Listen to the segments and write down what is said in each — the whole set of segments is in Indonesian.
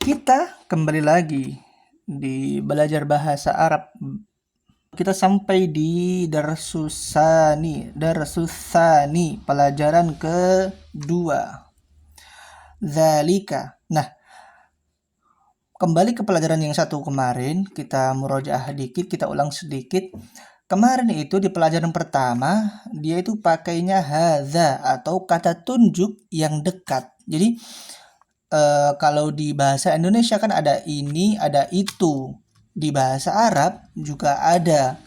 Kita kembali lagi di belajar bahasa Arab. Kita sampai di darsusani, pelajaran kedua. Zalika. Nah, kembali ke pelajaran yang satu kemarin, kita murojaah dikit, kita ulang sedikit. Kemarin itu di pelajaran pertama, dia itu pakainya hadza atau kata tunjuk yang dekat. Jadi kalau di bahasa Indonesia kan ada ini, ada itu. Di bahasa Arab juga ada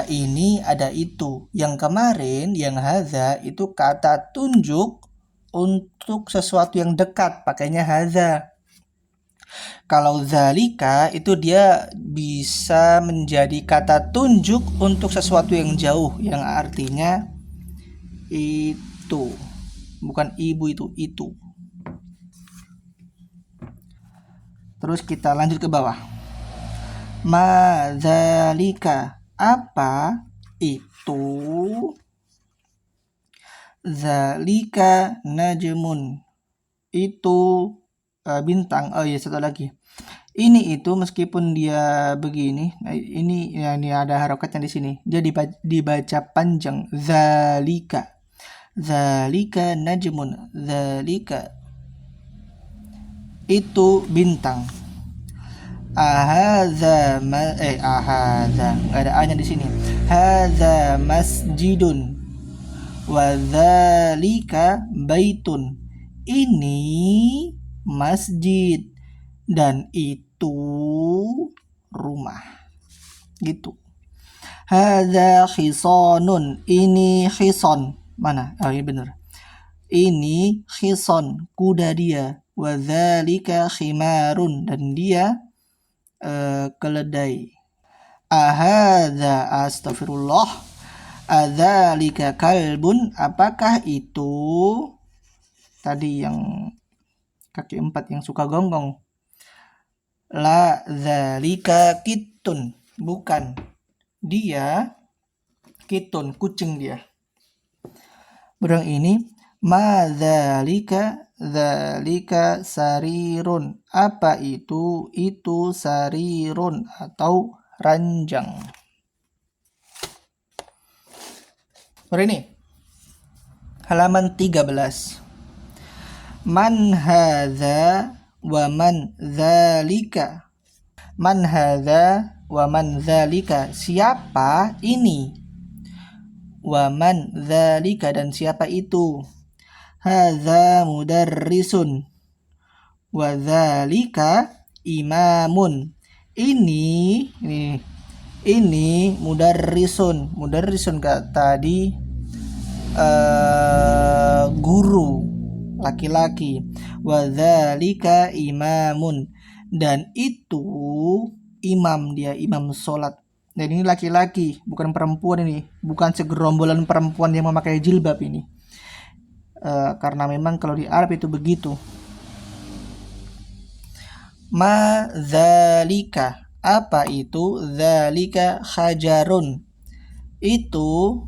ini, ada itu. Yang kemarin, yang hadza itu kata tunjuk untuk sesuatu yang dekat, pakainya hadza. Kalau zalika itu dia bisa menjadi kata tunjuk untuk sesuatu yang jauh, yang artinya itu. Bukan ibu, itu. Terus kita lanjut ke bawah. Madzalika, apa itu? Zalika najmun, itu bintang. Oh iya, satu lagi. Ini itu meskipun dia begini, ini ada harokatnya di sini. Dia dibaca panjang. Zalika najmun, zalika itu bintang. Ahadza nggak ada a-nya di sini. Hadza masjidun wa dzalika baitun. Ini masjid dan itu rumah. Gitu. Hadza khisonun. Ini khison. Mana? Oh, ini benar. Ini khison, kuda dia. Wa dzalika khimarun, dan dia keledai. Ahadza, astagfirullah. Adzalika kalbun, apakah itu tadi yang kaki 4 yang suka gonggong? La dzalika kitun, bukan. Dia kitun, kucing dia. Berang ini madzalika, dzalika sarirun, apa itu? Itu sarirun atau ranjang. Ini halaman 13. Man hadza wa man dzalika. Man hadza wa man dzalika, siapa ini? Wa man dzalika, dan siapa itu? Hadza mudarrisun wa dzalika imamun. Ini mudarrisun. Mudarrisun tadi guru laki-laki. Wa dzalika imamun, dan itu imam, dia imam sholat. Dan ini laki-laki, bukan perempuan ini. Bukan segerombolan perempuan yang memakai jilbab ini. Karena memang kalau di Arab itu begitu. Ma dzalika, apa itu? Dzalika hajarun, itu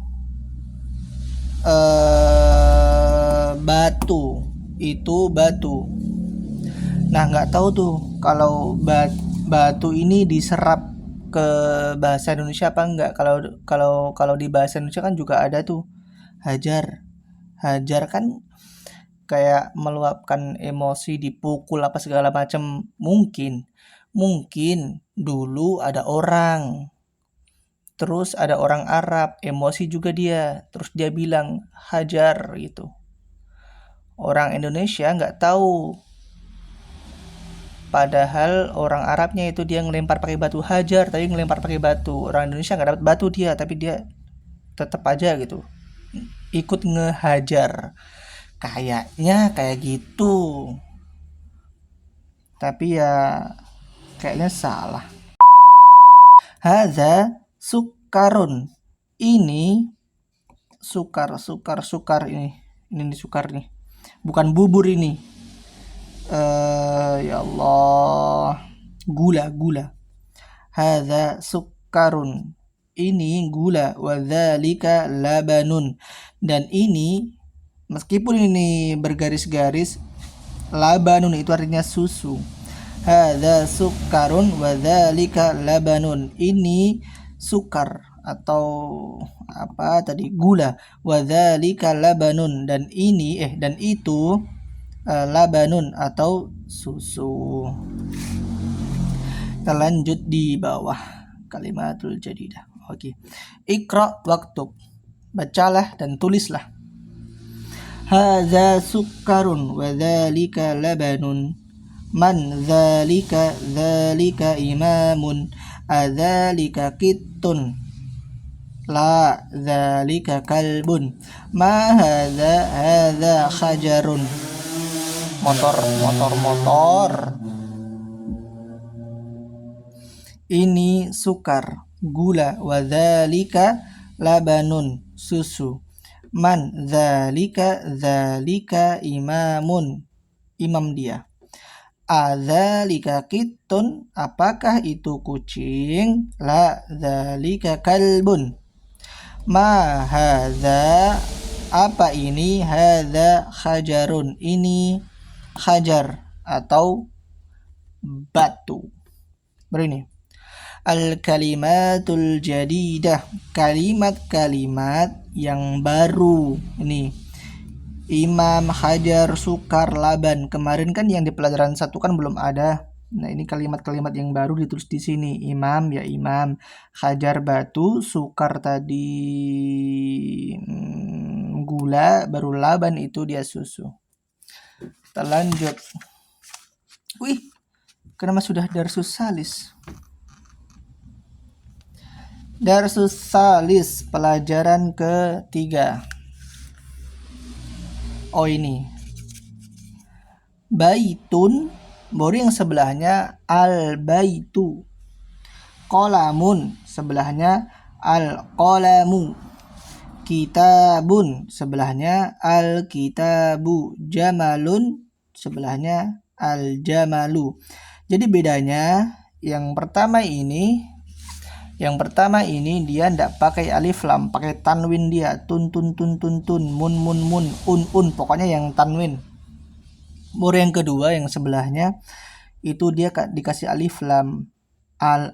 batu. Itu batu. Nah, nggak tahu tuh kalau batu ini diserap ke bahasa Indonesia apa enggak. Kalau di bahasa Indonesia kan juga ada tuh hajar kan kayak meluapkan emosi, dipukul apa segala macam. Mungkin dulu ada orang, terus ada orang Arab, emosi juga dia, terus dia bilang hajar gitu. Orang Indonesia nggak tahu, padahal orang Arabnya itu dia ngelempar pakai batu, hajar tapi ngelempar pakai batu. Orang Indonesia nggak dapat batu dia, tapi dia tetap aja gitu ikut ngehajar. Kayaknya kayak gitu, tapi ya kayaknya salah. Hadza sukarun, ini sukar ini sukar nih, bukan bubur ini. Ya Allah, gula. Hadza sukarun, ini gula. Wa dzalika labanun, dan ini meskipun ini bergaris-garis, Labanun itu artinya susu. Hadza sukarun wa dzalika labanun. Ini sukar atau apa tadi, gula. Wa dzalika labanun, dan ini dan itu labanun atau susu. Kita lanjut di bawah kalimatul jadidah. Oke. Iqra waktub. Bacalah dan tulislah. Hadza sukarun wa dzalika labanun. Man dzalika imamun. Adzalika kittun. La dzalika kalbun. Ma hadza khajarun. Motor. Ini sukar, gula. Wa dzalika labanun, susu. Man dzalika imamun, imam dia. Adzalika kittun, apakah itu kucing? La dzalika kalbun. Ma hadza, apa ini? Hadza khajarun, ini khajar atau batu. Berini. Al-kalimatul jadidah, kalimat-kalimat yang baru. Ini imam, hajar, sukar, laban. Kemarin kan yang di pelajaran 1 kan belum ada. Nah, ini kalimat-kalimat yang baru ditulis di sini. Imam ya imam, hajar batu, sukar tadi gula, baru laban itu dia susu. Kita lanjut. Wih, kenapa sudah darsus salis? Darsus salis, pelajaran ketiga. Oh, ini baitun, baru yang sebelahnya al-baitu. Qolamun, sebelahnya al-qolamu. Kitabun, sebelahnya al-kitabu. Jamalun, sebelahnya al-jamalu. Jadi bedanya yang pertama ini dia ndak pakai alif lam, pakai tanwin dia. Tun, mun, un. Pokoknya yang tanwin. Baru yang kedua yang sebelahnya itu dia dikasih alif lam, al.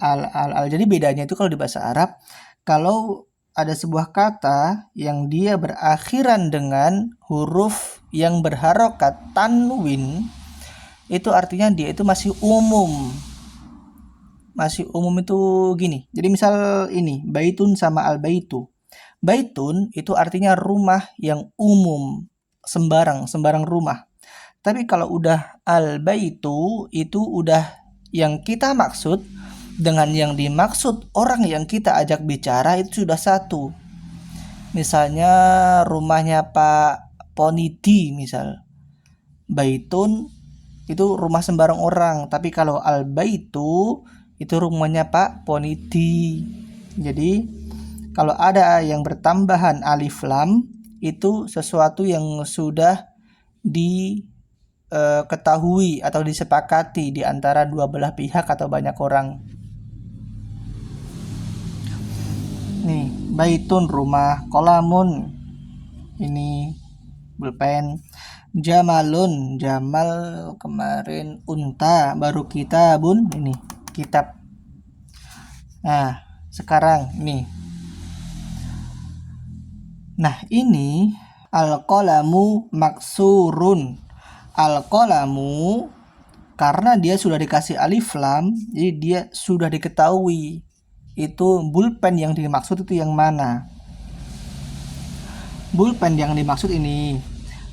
Jadi bedanya itu kalau di bahasa Arab, kalau ada sebuah kata yang dia berakhiran dengan huruf yang berharokat tanwin, itu artinya dia itu masih umum. Masih umum itu gini. Jadi misal ini baitun sama al-baitu. Baitun itu artinya rumah yang umum, sembarang rumah. Tapi kalau udah al-baitu itu udah yang kita maksud dengan yang dimaksud orang yang kita ajak bicara itu sudah satu. Misalnya rumahnya Pak Ponidi misal. Baitun itu rumah sembarang orang, tapi kalau al-baitu itu rumahnya Pak Ponidi. Jadi kalau ada yang bertambahan alif lam itu sesuatu yang sudah diketahui atau disepakati di antara dua belah pihak atau banyak orang. Nih, baitun rumah, qolamun ini pulpen, jamalun, jamal kemarin unta, baru kitabun ini kitab. Nah, sekarang nih. Nah, ini al-qalamu maksurun. Al-qalamu karena dia sudah dikasih alif lam, jadi dia sudah diketahui itu bulpen yang dimaksud itu yang mana. Bulpen yang dimaksud ini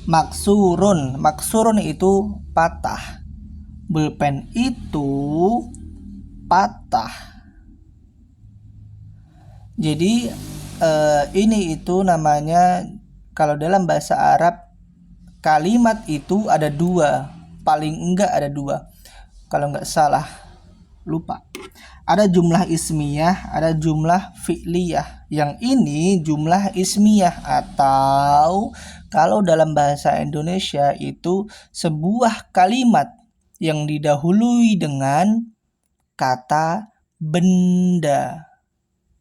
maksurun. Maksurun itu patah. Bulpen itu patah. Jadi ini itu namanya, kalau dalam bahasa Arab kalimat itu ada dua, paling enggak ada dua, kalau enggak salah, lupa. Ada jumlah ismiyah, ada jumlah fi'liyah. Yang ini jumlah ismiyah, atau kalau dalam bahasa Indonesia itu sebuah kalimat yang didahului dengan kata benda.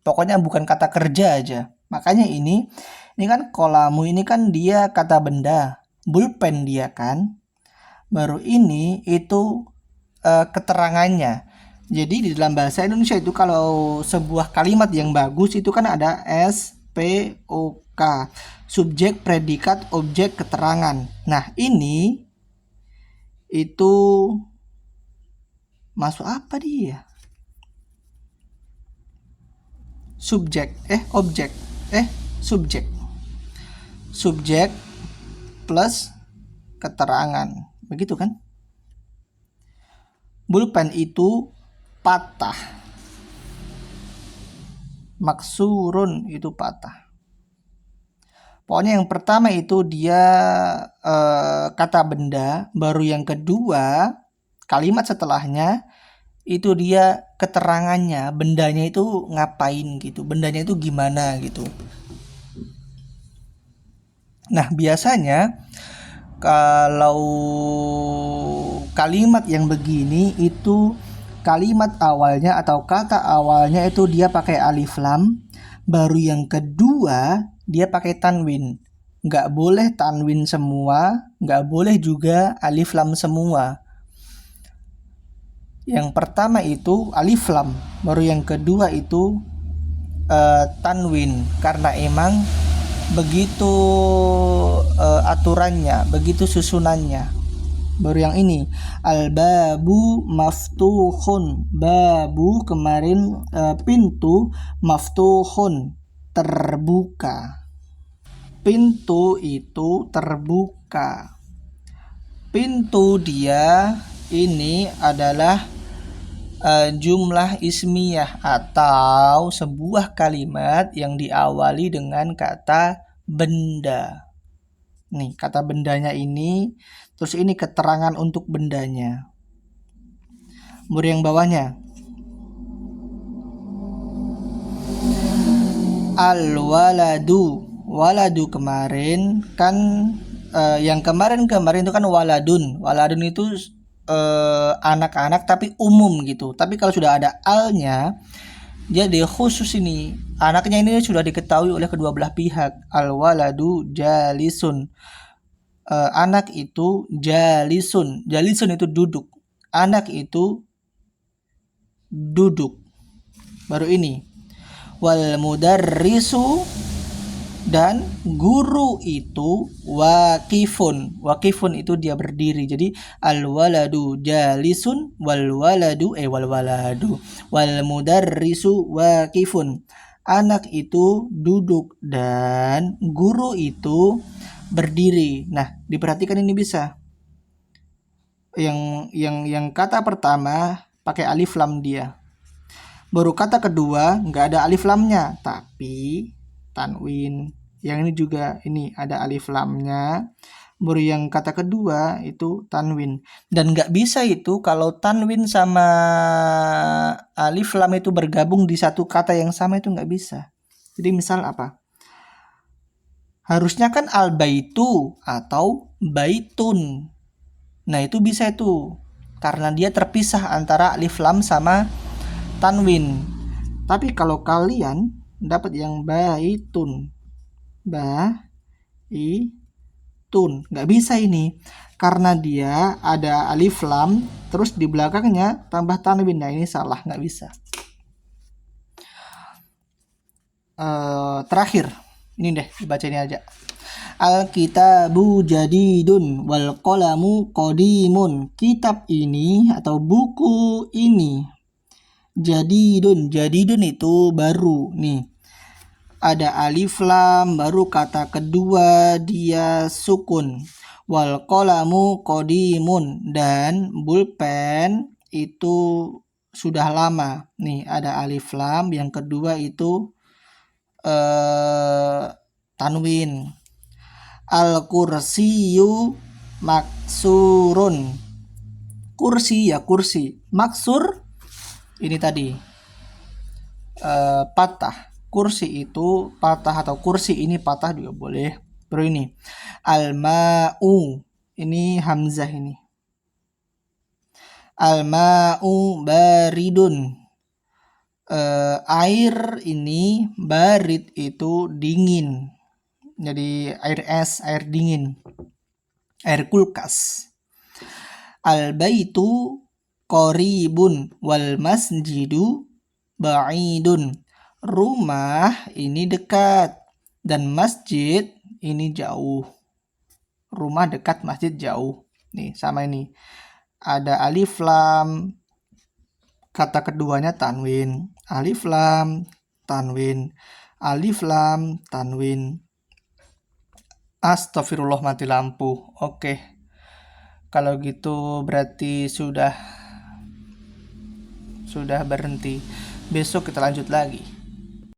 Pokoknya bukan kata kerja aja. Makanya ini kan kolamu ini kan dia kata benda. Bulpen dia kan. baru ini itu keterangannya. Jadi di dalam bahasa Indonesia itu kalau sebuah kalimat yang bagus itu kan ada SPOK, subjek, predikat, objek, keterangan. Nah, ini itu masuk apa dia? Subjek, objek, subjek. Subjek plus keterangan. Begitu kan? Bulpen itu patah. Maksurun itu patah. Pokoknya yang pertama itu dia kata benda, baru yang kedua kalimat setelahnya itu dia keterangannya, bendanya itu ngapain gitu, bendanya itu gimana gitu. Nah, biasanya kalau kalimat yang begini itu kalimat awalnya atau kata awalnya itu dia pakai alif lam, baru yang kedua dia pakai tanwin. Nggak boleh tanwin semua, nggak boleh juga alif lam semua. Yang pertama itu alif lam, baru yang kedua itu tanwin, karena emang begitu aturannya, begitu susunannya. Baru yang ini al-babu maftuhun, babu kemarin pintu, maftuhun terbuka, pintu itu terbuka. Pintu dia ini adalah jumlah ismiyah atau sebuah kalimat yang diawali dengan kata benda. Nih, kata bendanya ini, terus ini keterangan untuk bendanya. Baru yang bawahnya al-waladu. Waladu kemarin kan yang kemarin itu kan waladun. Waladun itu anak-anak tapi umum gitu. Tapi kalau sudah ada alnya, jadi khusus ini anaknya ini sudah diketahui oleh kedua belah pihak. Al-waladu jalisun. Anak itu jalisun. Jalisun itu duduk. Anak itu duduk. Baru ini wal mudarrisu, dan guru itu wakifun. Wakifun itu dia berdiri. Jadi al waladu jalisun wal waladu wal mudarrisu wakifun. Anak itu duduk dan guru itu berdiri. Nah, diperhatikan ini bisa. Yang kata pertama pakai alif lam dia. Baru kata kedua nggak ada alif lamnya, tapi tanwin. Yang ini juga ini ada alif lamnya. Baru yang kata kedua itu tanwin. Dan nggak bisa itu kalau tanwin sama alif lam itu bergabung di satu kata yang sama, itu nggak bisa. Jadi misal apa? Harusnya kan al baitu atau baitun. Nah, itu bisa itu. Karena dia terpisah antara alif lam sama tanwin. Tapi kalau kalian dapat yang baitun, nggak bisa ini, karena dia ada alif lam terus di belakangnya tambah tanwin. Nah, ini salah, nggak bisa. Terakhir ini deh, dibaca ini aja. Al-kitabu jadidun wal qalamu qadimun. Kitab ini atau buku ini jadidun. Jadidun itu baru. Nih, ada alif lam, baru kata kedua dia sukun. Wal qalamu qadimun, dan bulpen itu sudah lama. Nih, ada alif lam, yang kedua itu tanwin. Al kursiyu maksurun. Kursi ya kursi. Maksur ini tadi patah. Kursi itu patah atau kursi ini patah juga boleh. Baru ini al-ma'u, ini hamzah ini. Al-ma'u baridun. Air ini barid itu dingin. Jadi air es, air dingin, air kulkas. Al-baitu qaribun wal masjidu ba'idun. Rumah ini dekat dan masjid ini jauh. Rumah dekat, masjid jauh. Nih, sama ini. Ada alif lam, kata keduanya tanwin. Alif lam, tanwin. Alif lam, tanwin. Astagfirullah, mati lampu. Oke. Kalau gitu berarti sudah berhenti. Besok kita lanjut lagi.